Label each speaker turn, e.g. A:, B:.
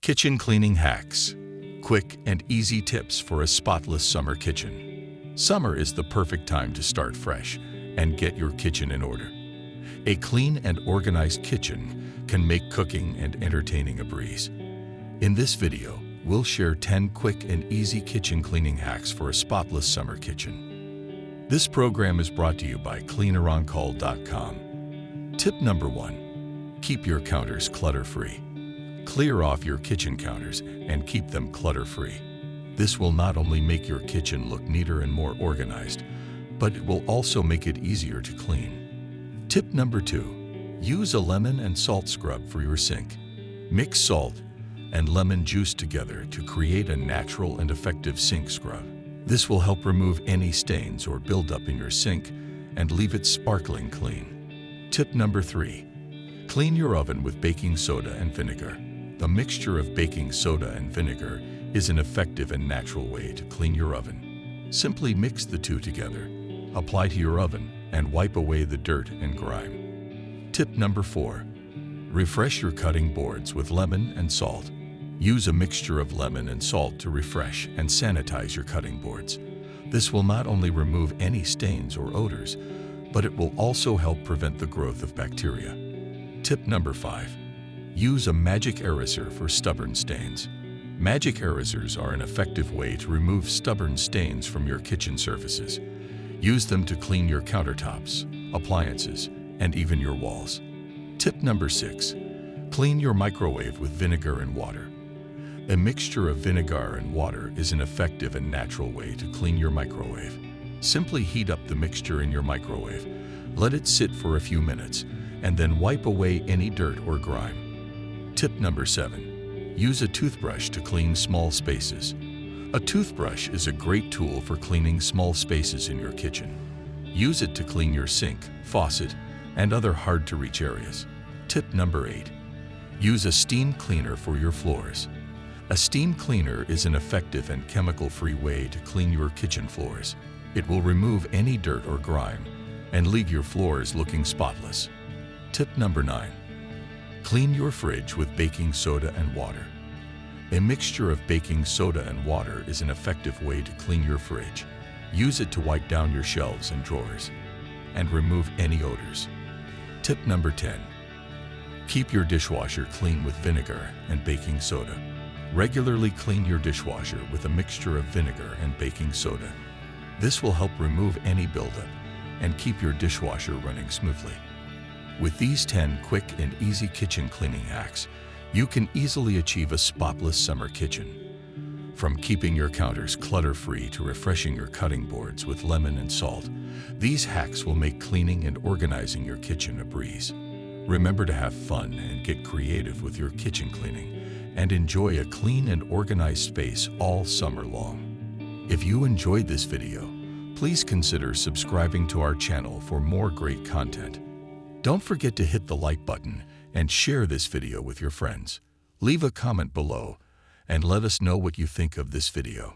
A: Kitchen cleaning hacks. Quick and easy tips for a spotless summer kitchen. Summer is the perfect time to start fresh and get your kitchen in order. A clean and organized kitchen can make cooking and entertaining a breeze. In this video, we'll share 10 quick and easy kitchen cleaning hacks for a spotless summer kitchen. This program is brought to you by CleanerOnCall.com. Tip number 1. Keep your counters clutter-free. Clear off your kitchen counters and keep them clutter-free. This will not only make your kitchen look neater and more organized, but it will also make it easier to clean. Tip number 2. Use a lemon and salt scrub for your sink. Mix salt and lemon juice together to create a natural and effective sink scrub. This will help remove any stains or buildup in your sink and leave it sparkling clean. Tip number 3. Clean your oven with baking soda and vinegar. A mixture of baking soda and vinegar is an effective and natural way to clean your oven. Simply mix the two together, apply to your oven, and wipe away the dirt and grime. Tip number 4. Refresh your cutting boards with lemon and salt. Use a mixture of lemon and salt to refresh and sanitize your cutting boards. This will not only remove any stains or odors, but it will also help prevent the growth of bacteria. Tip number 5. Use a magic eraser for stubborn stains. Magic erasers are an effective way to remove stubborn stains from your kitchen surfaces. Use them to clean your countertops, appliances, and even your walls. Tip number 6. Clean your microwave with vinegar and water. A mixture of vinegar and water is an effective and natural way to clean your microwave. Simply heat up the mixture in your microwave, let it sit for a few minutes, and then wipe away any dirt or grime. Tip number 7. Use a toothbrush to clean small spaces. A toothbrush is a great tool for cleaning small spaces in your kitchen. Use it to clean your sink, faucet, and other hard-to-reach areas. Tip number 8. Use a steam cleaner for your floors. A steam cleaner is an effective and chemical-free way to clean your kitchen floors. It will remove any dirt or grime and leave your floors looking spotless. Tip number 9. Clean your fridge with baking soda and water. A mixture of baking soda and water is an effective way to clean your fridge. Use it to wipe down your shelves and drawers and remove any odors. Tip number 10. Keep your dishwasher clean with vinegar and baking soda. Regularly clean your dishwasher with a mixture of vinegar and baking soda. This will help remove any buildup and keep your dishwasher running smoothly. With these 10 quick and easy kitchen cleaning hacks, you can easily achieve a spotless summer kitchen. From keeping your counters clutter-free to refreshing your cutting boards with lemon and salt, these hacks will make cleaning and organizing your kitchen a breeze. Remember to have fun and get creative with your kitchen cleaning, and enjoy a clean and organized space all summer long. If you enjoyed this video, please consider subscribing to our channel for more great content. Don't forget to hit the like button and share this video with your friends. Leave a comment below and let us know what you think of this video.